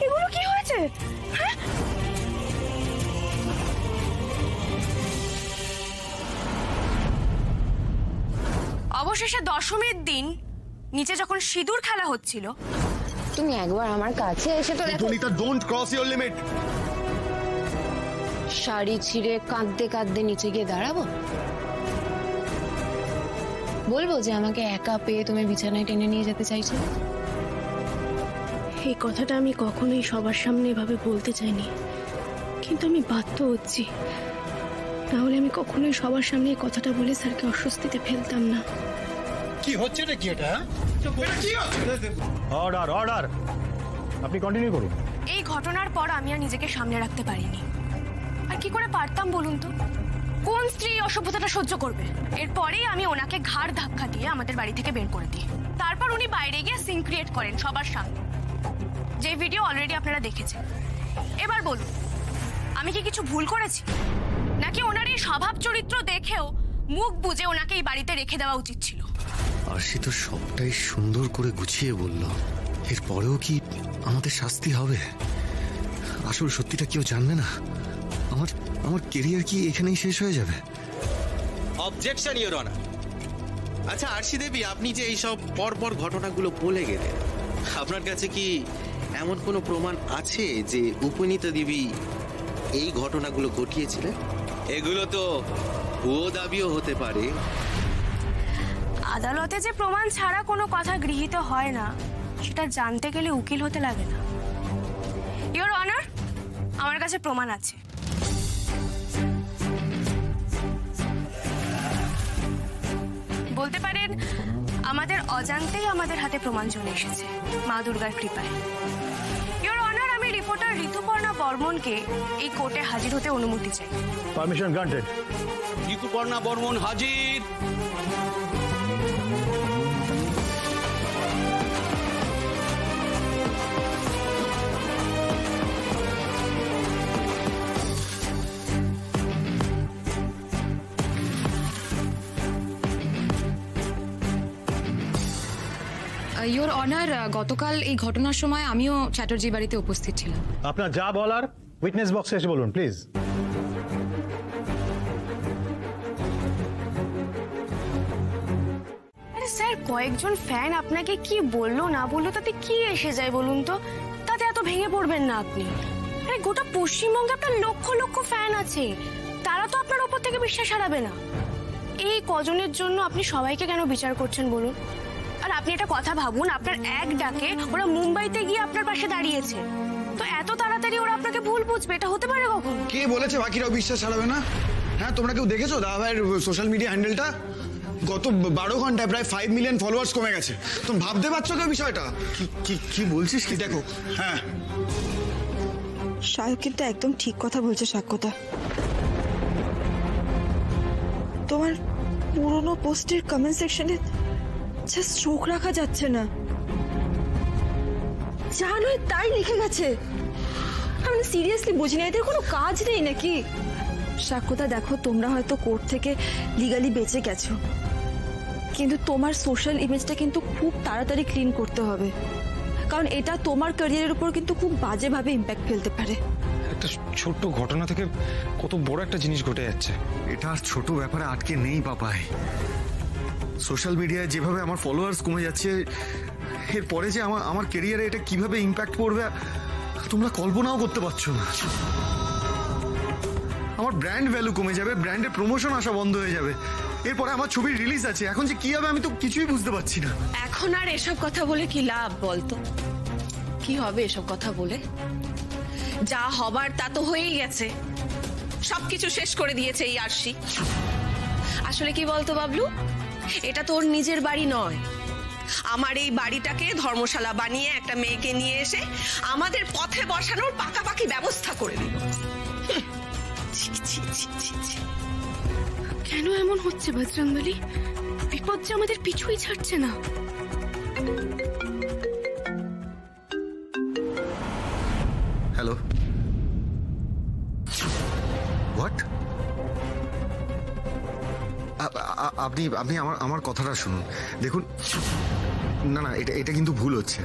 এগুলো কি হয়েছে? অবশেষে দশমীর দিন নিচে যখন সিঁদুর খেলা হচ্ছিল, তুমি একবার আমার কাছে এসে তো দেখো। Sunita, don't cross your limit. Sari ছিঁড়ে কাঁদতে কাঁদতে নিচে গিয়ে দাঁড়াবো? বলবো যে আমাকে একা পেয়ে তুমি বিছানায় টেনে নিয়ে যেতে চাইছো? এই কথাটা আমি কখনোই সবার সামনে এভাবে বলতে চাইনি, কিন্তু আমি বাধ্য হচ্ছি। তাহলে আমি কখনোই সবার সামনে এই কথাটা বলে স্যারকে অস্বস্তিতে ফেলতাম না। কি হচ্ছে না কি এটা? অর্ডার অর্ডার, আপনি কন্টিনিউ করুন। এই ঘটনার পর আমি আর নিজেকে সামনে রাখতে পারিনি। আর কি করে পারতাম বলুন তো? কোন স্ত্রী অসভ্যতাটা সহ্য করবে? এরপরেই আমি ওনাকে ঘাড় ধাক্কা দিয়ে আমাদের বাড়ি থেকে বের করে দিই। তারপর উনি বাইরে গিয়ে সিন ক্রিয়েট করেন সবার সামনে, যে ভিডিও অলরেডি আপনারা দেখেছেন। এবার বলুন, আমি কি কিছু ভুল করেছি? নাকি ওনার এই স্বভাব চরিত্র দেখেও মুখ বুজে ওনাকে এই বাড়িতে রেখে দেওয়া উচিত ছিল? আরশি তো সবটাই সুন্দর করে গুছিয়ে বলল। এরপরেও কি আমাদের শাস্তি হবে? আসল সত্যিটা কেউ জানবে না? আমার কেরিয়ার কি এখানেই শেষ হয়ে যাবে? Objection your honour. আচ্ছা আরশি দেবী, আপনি যে এইসব পরপর ঘটনাগুলো বলে গেলেন, আপনার কাছে কি এমন কোনো প্রমাণ আছে যে উপনীতা দেবী এই ঘটনাগুলো ঘটিয়েছিলেন? এগুলো তো ভুয়ো দাবিও হতে পারে। আদালতে যে প্রমাণ ছাড়া কোনো কথা গৃহীত হয় না, সেটা জানতে গেলে উকিল হতে লাগে না। ইওর অনার, আমার কাছে প্রমাণ আছে। বলতে পারেন আমাদের অজান্তেই আমাদের হাতে প্রমাণ চলে এসেছে, মা দুর্গার কৃপায়। ইওর অনার, আমি রিপোর্টার ঋতুপর্ণা বর্মনকে এই কোর্টে হাজির হতে অনুমতি চাই। Permission granted. ঋতুপর্ণা বর্মন হাজির। ইওর অনার, গতকাল এই ঘটনার সময় আমিও চ্যাটার্জি বাড়িতে উপস্থিত ছিলাম। আপনার যা বলার উইটনেস বক্সে এসে বলুন প্লিজ। আরে স্যার, কয়েকজন ফ্যান আপনাকে কি বললো না বললো তাতে কি এসে যায় বলুন তো? তাতে এত ভেঙে পড়বেন না আপনি। আরে গোটা পশ্চিমবঙ্গে আপনার লক্ষ লক্ষ ফ্যান আছে, তারা তো আপনার ওপর থেকে বিশ্বাস হারাবে না। এই কজনের জন্য আপনি সবাইকে কেন বিচার করছেন বলুন? আর আপনি একটা কথা ভাবুন, আপনার এক ডাকে ওরা মুম্বাইতে গিয়ে আপনার পাশে দাঁড়িয়েছে, তো এত তাড়াতাড়ি ওরা আপনাকে ভুল বুঝবে এটা হতে পারে কখন? কে বলেছে বাকিরাও বিশ্বাস হারাবে না? হ্যাঁ, তোমরা কেউ দেখেছো দাদা ভাইয়ের সোশ্যাল মিডিয়া হ্যান্ডেলটা? গত 12 ঘন্টায় প্রায় 5 মিলিয়ন ফলোয়ার্স কমে গেছে। তুমি ভাবতে পারছো কেউ বিষয়টা? কি বলছিস? কি দেখো। হ্যাঁ, সায়ক কিন্তু একদম ঠিক কথা বলছে সাক্ষ্যতা। তোমার পুরনো পোস্টের কমেন্ট সেকশনে জাস্ট চোখ রাখা যাচ্ছে না, যা নয় তাই লিখে গেছে। আমি সিরিয়াসলি বুঝি না, এদের কোনো কাজ নেই নাকি? সাক্ষ্যতা দেখো, তোমরা হয়তো কোর্ট থেকে লিগালি বেঁচে গেছো, কিন্তু তোমার সোশ্যাল ইমেজটা কিন্তু খুব তাড়াতাড়ি ক্লিন করতে হবে, কারণ এটা তোমার ক্যারিয়ারের উপর কিন্তু খুব বাজেভাবে ইম্প্যাক্ট ফেলতে পারে। একটা ছোট্ট ঘটনা থেকে কত বড় একটা জিনিস ঘটে যাচ্ছে। এটা আর ছোট ব্যাপারে আটকে নেই বাবাই। সোশ্যাল মিডিয়ায় যেভাবে আমার ফলোয়ার্স কমে যাচ্ছে, এরপরে যে আমার ক্যারিয়ারে এটা কিভাবে ইম্প্যাক্ট পড়বে তোমরা কল্পনাও করতে পারছো না। আমার ব্র্যান্ড ভ্যালু কমে যাবে, ব্র্যান্ডের প্রমোশন আসা বন্ধ হয়ে যাবে। এরপরে আমার ছবির রিলিজ আছে, এখন যে কি হবে আমি তো কিছুই বুঝতে পারছি না। এখন আর এসব কথা বলে কি লাভ বলতো? কি হবে এসব কথা বলে? যা হবার তা তো হয়েই গেছে, সবকিছু শেষ করে দিয়েছে এই আরশি। আসলে কি বলতো বাবলু, এটা তোর নিজের বাড়ি নয়। আমার এই বাড়িটাকে ধর্মশালা বানিয়ে একটা মেয়েকে নিয়ে এসে আমাদের পথে বসানোর পাকাপাকি ব্যবস্থা করে দিল। কেন এমন হচ্ছে বজরংবলী? বিপদ যে আমাদের পিছুই ছাড়ছে না। Hello, what? আপনি আমার কথাটা শুনুন। দেখুন না না, এটা এটা কিন্তু ভুল হচ্ছে।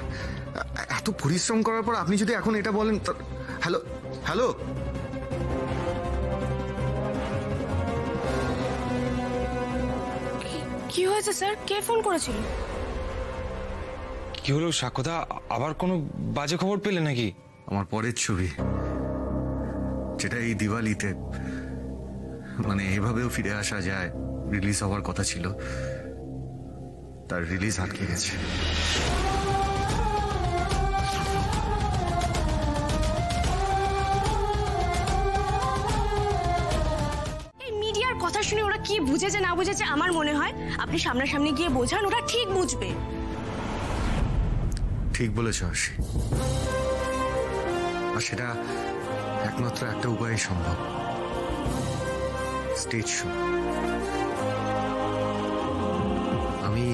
এত পরিশ্রম করার পর আপনি যদি এখন এটা বলেন। হ্যালো হ্যালো, কি হয়েছে স্যার? কে ফোন করেছিল? কি হলো সাক্ষ্যদা, আবার কোনো বাজে খবর পেলে নাকি? আমার পরের ছবি, যেটা এই দিওয়ালিতে মানে এভাবেও ফিরে আসা যায়, রিলিজ হওয়ার কথা ছিল, তার রিলিজ আটকে গেছে। এই মিডিয়ার কথা শুনে ওরা কি বুঝেছে না বুঝেছে আমার মনে হয় আপনি সামনাসামনি গিয়ে বোঝান, ওরা ঠিক বুঝবে। ঠিক বলেছ আশি, আর সেটা একমাত্র একটা উপায়ে সম্ভব, স্টেজ শো। আমি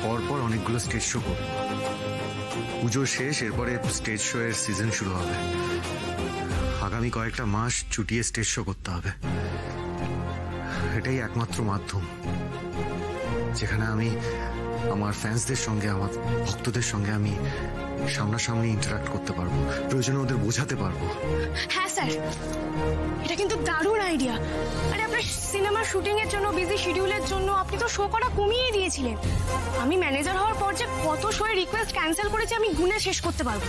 পরপর অনেকগুলো স্টেজ শো করব। পুজো শেষ, এরপরে স্টেজ শো এর সিজন শুরু হবে। আগামী কয়েকটা মাস চুটিয়ে স্টেজ শো করতে হবে। এটাই একমাত্র মাধ্যম যেখানে আমি আমার ফ্যান্সদের সঙ্গে, আমার ভক্তদের সঙ্গে আমি সামনাসামনি ইন্টারাক্ট করতে পারবো, প্রয়োজনে ওদের বোঝাতে পারবো। হ্যাঁ স্যার, এটা কিন্তু দারুণ আইডিয়া। আরে আপনার সিনেমার শুটিং এর জন্য, বিজি শিডিউলের জন্য আপনি তো শো করা কমিয়ে দিয়েছিলেন। আমি ম্যানেজার হওয়ার পর যে কত শো এর রিকোয়েস্ট ক্যান্সেল করেছি আমি গুনে শেষ করতে পারবো।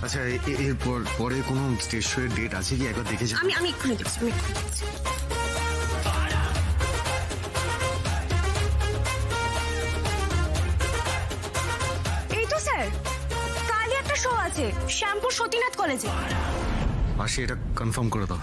আচ্ছা, এরপর পরে কোনো স্টেজ শো এর ডেট আছে কি? একবার দেখে যান। আমি এক্ষুনি দেখছি, এই তো স্যার, কালই একটা শো আছে শ্যামপুর সতীনাথ কলেজে। আসি, এটা কনফার্ম করে দাও।